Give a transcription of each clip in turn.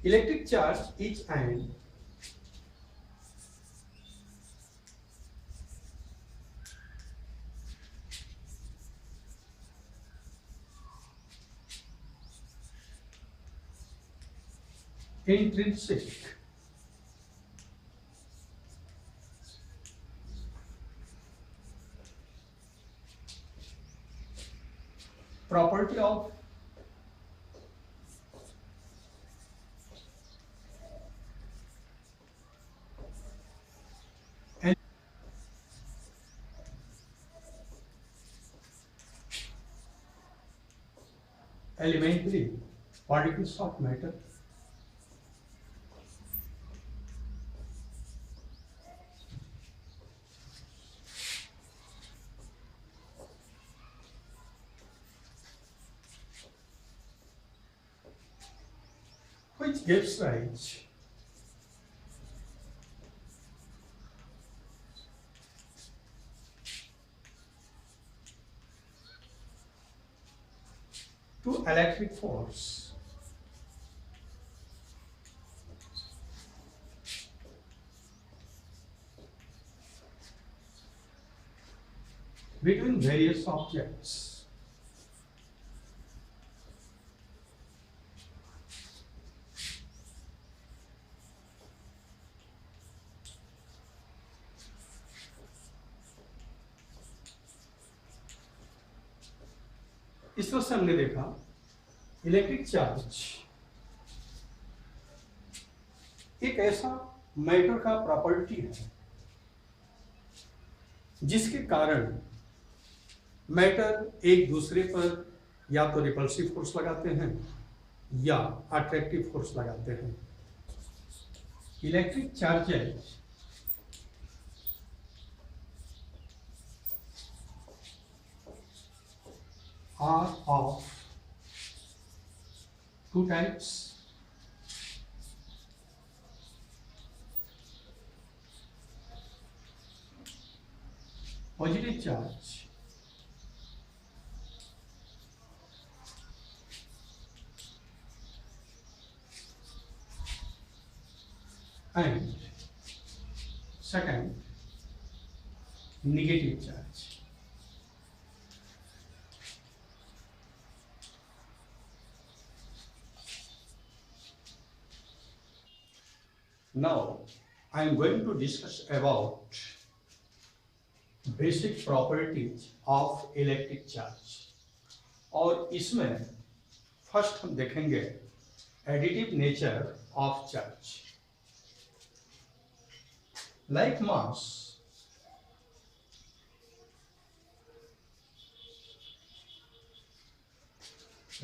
Electric charge is an intrinsic property of an elementary particles of matter which gives rise to electric force between various objects. इस तरह से हमने देखा electric charge एक ऐसा matter का प्रॉपर्टी है जिसके कारण मैटर एक दूसरे पर या तो रिपल्सिव फोर्स लगाते हैं या अट्रैक्टिव फोर्स लगाते हैं। Electric charges are of two types. Positive charge and second negative charge. Now I am going to discuss about basic properties of electric charge और इसमें फर्स्ट हम देखेंगे additive nature of charge. Like mass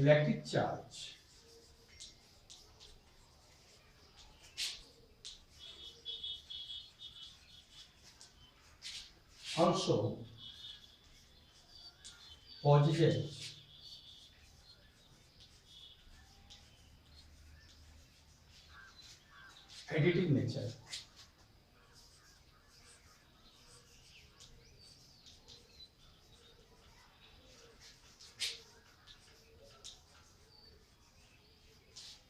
electric charge also possesses additive nature.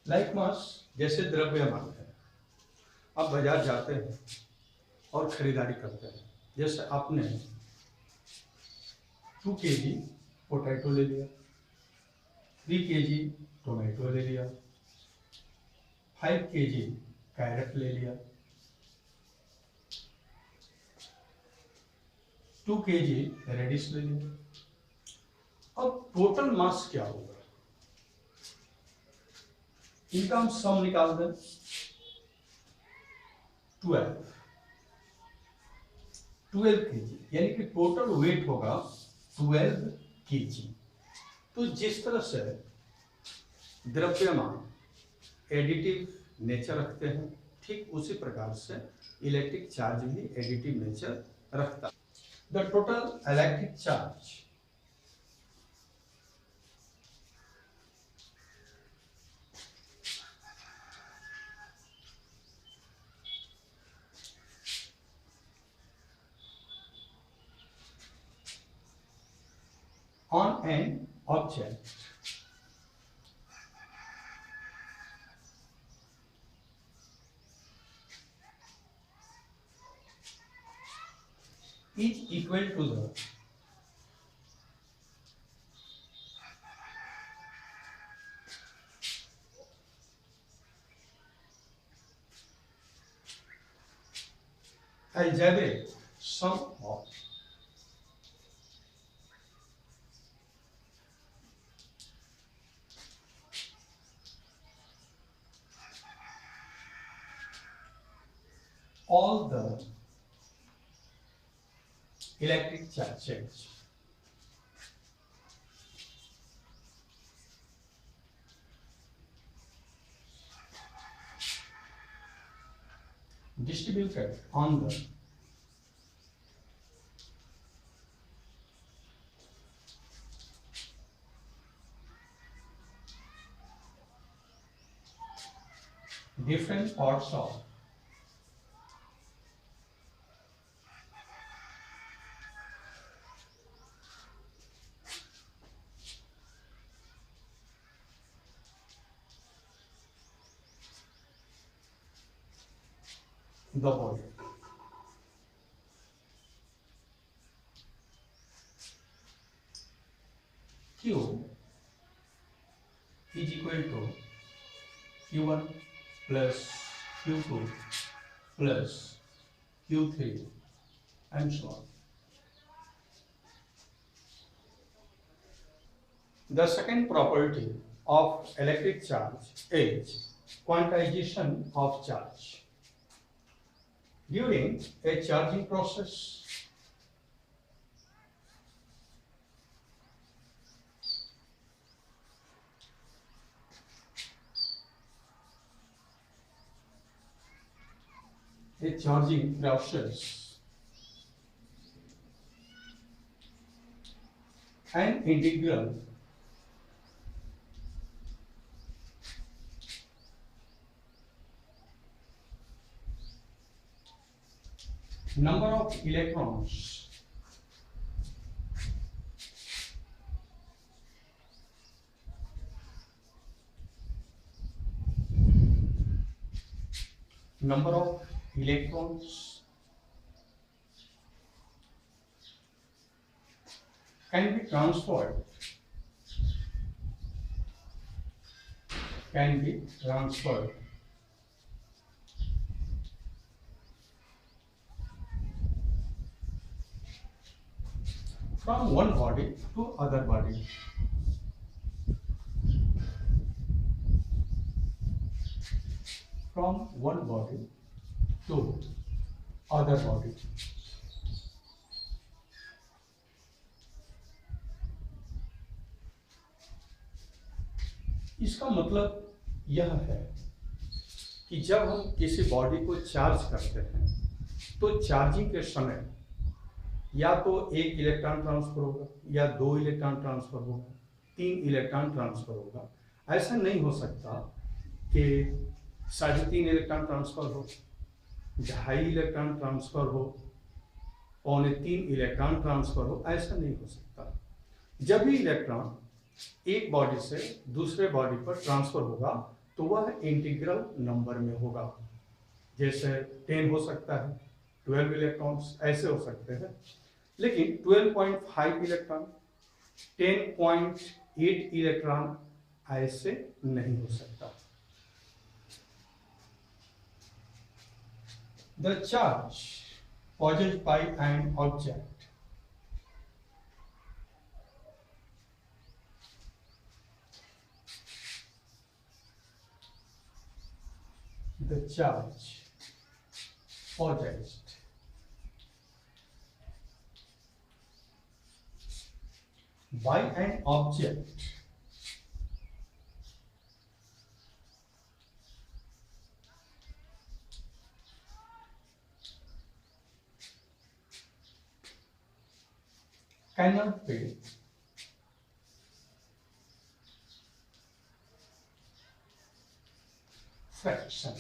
Like mass जैसे द्रव्यमान है, आप बाजार जाते हैं और खरीदारी करते हैं। जैसे आपने 2 kg पोटैटो ले लिया, 3 kg टोमेटो ले लिया, 5 kg कैरेट ले लिया, 2 kg रेडिश ले लिया। अब टोटल मास क्या होगा, इनका हम सम निकाल दें। 12 kg यानी कि टोटल वेट होगा 12 kg। तो जिस तरह से द्रव्यमान एडिटिव नेचर रखते हैं, ठीक उसी प्रकार से इलेक्ट्रिक चार्ज भी एडिटिव नेचर रखता है। The total electric charge on an object is equal to the algebraic sum of all the electric charges distributed on the different parts of the body. Q is equal to Q1 plus Q2 plus Q3 and so on. The second property of electric charge is quantization of charge. During a charging process, an integral number of electrons can be transferred from one body to other body. From one body to other body. इसका मतलब यह है कि जब हम किसी body को charge करते हैं तो चार्जिंग के समय या तो एक इलेक्ट्रॉन ट्रांसफर होगा या दो इलेक्ट्रॉन ट्रांसफर होगा, तीन इलेक्ट्रॉन ट्रांसफर होगा। ऐसा नहीं हो सकता कि 3.5 इलेक्ट्रॉन ट्रांसफर हो, 2.5 इलेक्ट्रॉन ट्रांसफर हो, 2.25 इलेक्ट्रॉन ट्रांसफर हो। ऐसा नहीं हो सकता। जब भी इलेक्ट्रॉन एक बॉडी से दूसरे बॉडी पर ट्रांसफर होगा तो वह इंटीग्रल नंबर में होगा। जैसे 10 हो सकता है, 12 इलेक्ट्रॉन्स ऐसे हो सकते हैं, लेकिन 12.5 इलेक्ट्रॉन, 10.8 इलेक्ट्रॉन ऐसे नहीं हो सकता। The charge possessed by an object by an object cannot be fraction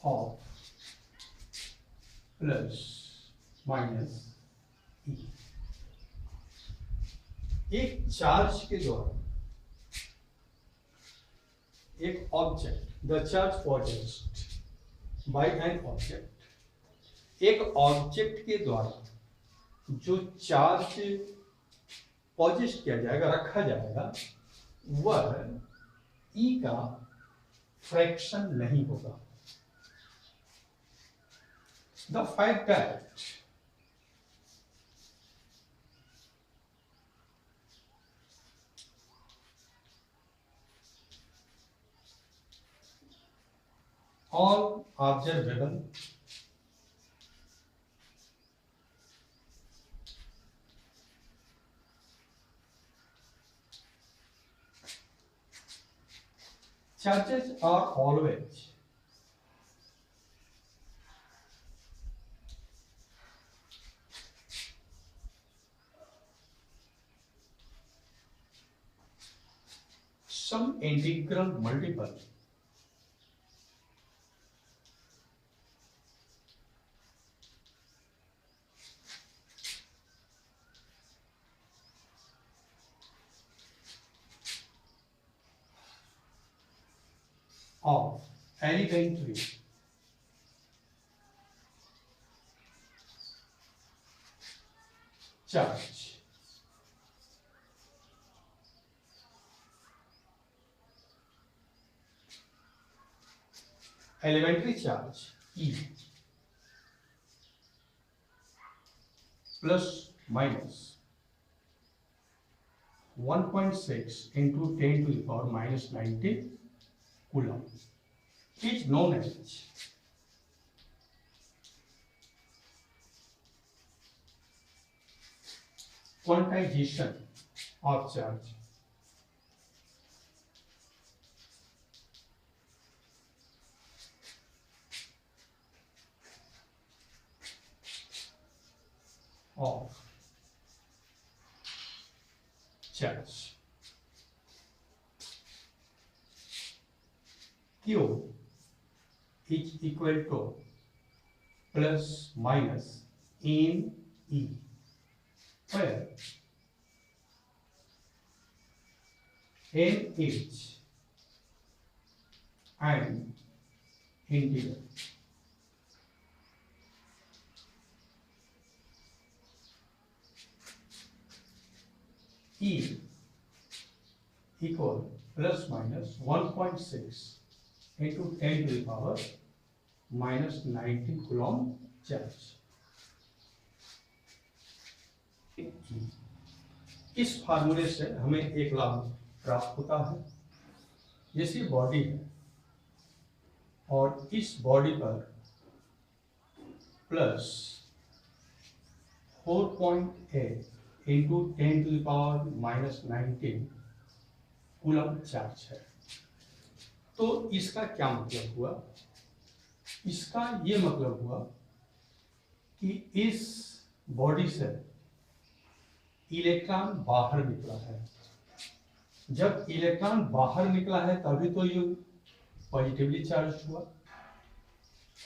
of plus minus e. एक चार्ज के द्वारा एक object, the charge possessed by an object, एक ऑब्जेक्ट के द्वारा जो चार्ज पॉजेस्ट किया जाएगा, रखा जाएगा, वह ई का फ्रैक्शन नहीं होगा। The fact that all observable charges are always some integral multiple of elementary charge elementary charge E plus minus 1.6 into 10 to the power minus 19 coulomb is known as quantization of charge. Of charge. Q is equal to plus minus in E, where n is an integer. E equal plus minus 1.6 into 10 to the power minus 19 coulomb charge. इस फार्मूले से हमें एक लाभ प्राप्त होता है। जैसी बॉडी है और इस बॉडी पर plus 4.8 into 10 to the power minus 19 coulomb charge है, तो इसका क्या मतलब हुआ? इसका ये मतलब हुआ कि इस बॉडी से इलेक्ट्रॉन बाहर निकला है। जब इलेक्ट्रॉन बाहर निकला है तभी तो ये पॉजिटिवली चार्ज हुआ।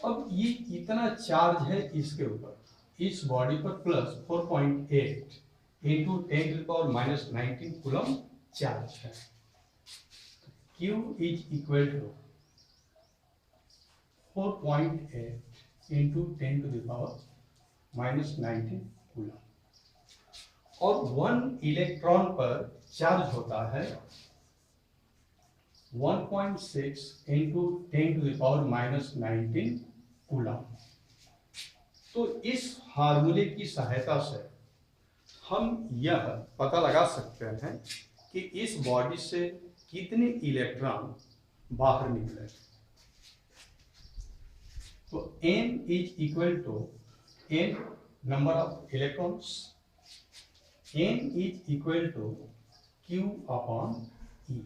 अब ये इतना चार्ज है इसके ऊपर, इस बॉडी पर plus 4.8 into 10 to the power minus 19 coulomb charge है। Q is equal to 4.8 into 10 to the power minus 19 coulomb, और 1 इलेक्ट्रॉन पर चार्ज होता है 1.6 into 10 to the power minus 19 coulomb. तो इस फार्मूले की सहायता से हम यह पता लगा सकते हैं कि इस बॉडी से कितने इलेक्ट्रॉन बाहर निकले। तो n is equal to n number of electrons, n is equal to q upon e।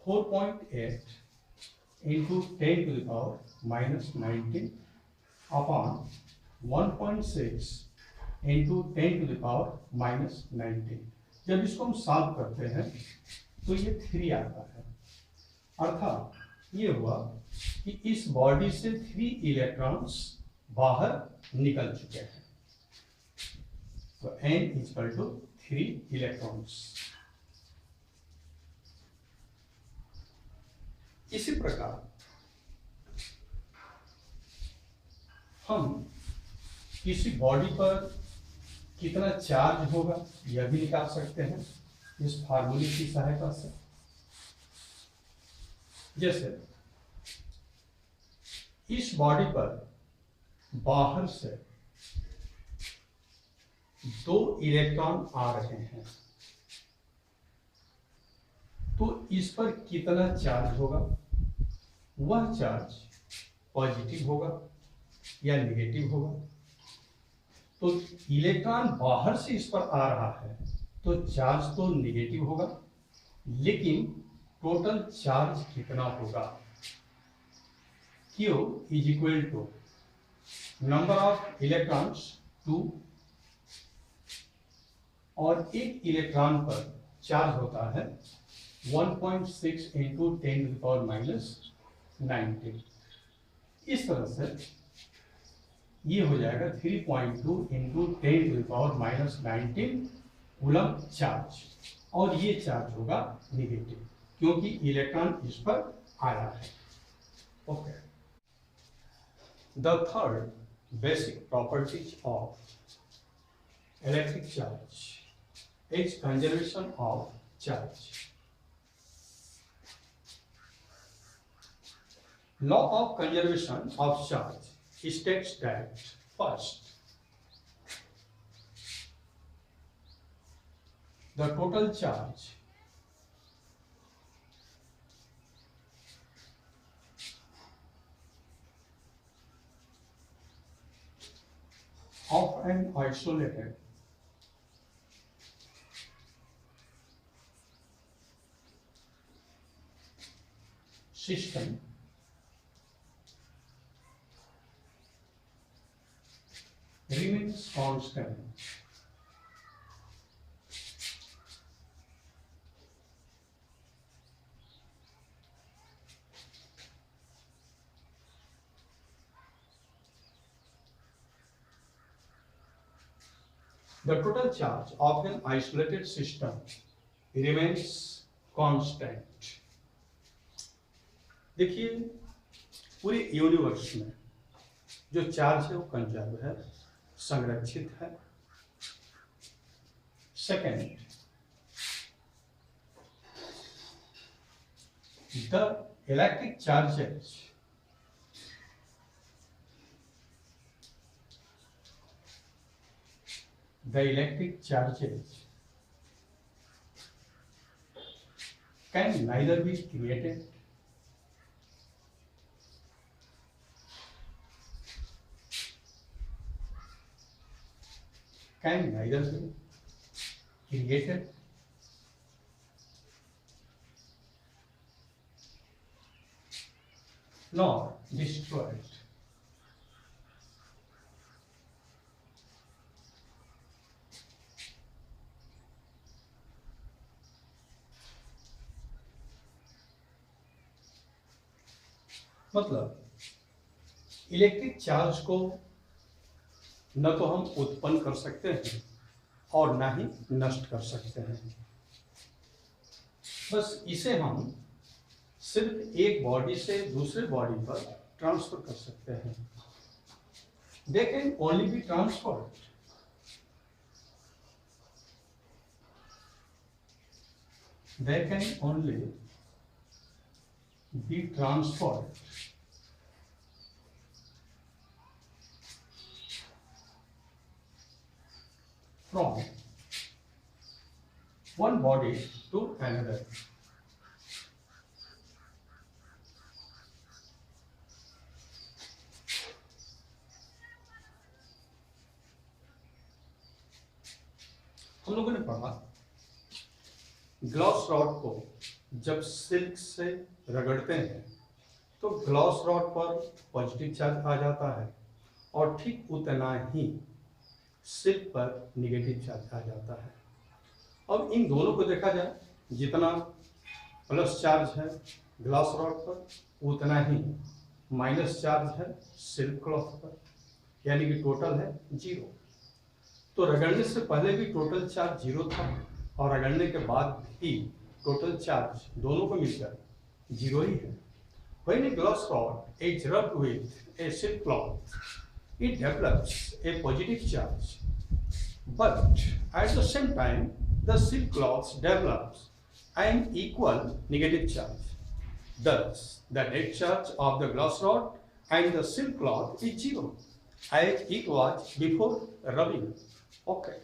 4.8 into 10 to the power minus 19 upon 1.6 into 10 to the power minus 19। जब इसको हम सॉल्व करते हैं तो ये 3 आता है। अर्थात ये हुआ कि इस बॉडी से 3 इलेक्ट्रॉन्स बाहर निकल चुके हैं। तो n इक्वल टू 3 इलेक्ट्रॉन्स। इसी प्रकार हम किसी बॉडी पर कितना चार्ज होगा यह भी निकाल सकते हैं इस फार्मूले की सहायता से। जैसे इस बॉडी पर बाहर से 2 इलेक्ट्रॉन आ रहे हैं, तो इस पर कितना चार्ज होगा? वह चार्ज पॉजिटिव होगा या नेगेटिव होगा? तो इलेक्ट्रॉन बाहर से इस पर आ रहा है तो चार्ज तो नेगेटिव होगा, लेकिन टोटल चार्ज कितना होगा? Q is equal to number of electrons 2, और एक इलेक्ट्रॉन पर चार्ज होता है 1.6 into 10⁻⁻⁹। इस तरह से ये हो जाएगा 3.2 into 10⁻⁻⁹ कूलम चार्ज, और ये चार्ज होगा निगेटिव क्योंकि इलेक्ट्रॉन इस पर आया है। Okay, the third basic properties of electric charge is conservation of charge. Law of conservation of charge states that first, the total charge of an isolated system remains constant the total charge of an isolated system remains constant। देखिए, पूरे universe में जो charge है वो conserve है, संरक्षित है। Second, the electric charges can neither be created nor destroyed। मतलब इलेक्ट्रिक चार्ज को न तो हम उत्पन्न कर सकते हैं और न ही नष्ट कर सकते हैं, बस इसे हम सिर्फ एक बॉडी से दूसरे बॉडी पर ट्रांसफर कर सकते हैं। They can only be transferred from one body to another। हम लोगों ने पढ़ा ग्लास रॉड को जब सिल्क से रगड़ते हैं तो ग्लास रॉड पर पॉजिटिव चार्ज आ जाता है और ठीक उतना ही सिल्क पर नेगेटिव चार्ज आ जाता है। अब इन दोनों को देखा जाए, जितना प्लस चार्ज है ग्लास रॉड पर उतना ही माइनस चार्ज है सिल्क क्लॉथ पर, यानी कि टोटल है 0। तो रगड़ने से पहले भी टोटल चार्ज 0 था और रगड़ने के बाद भी टोटल चार्ज दोनों को मिलकर 0 ही है। When a glass rod is rubbed with a silk cloth, it develops a positive charge. But at the same time, the silk cloth develops an equal negative charge. Thus, the net charge of the glass rod and the silk cloth is zero, as it was before rubbing. Okay.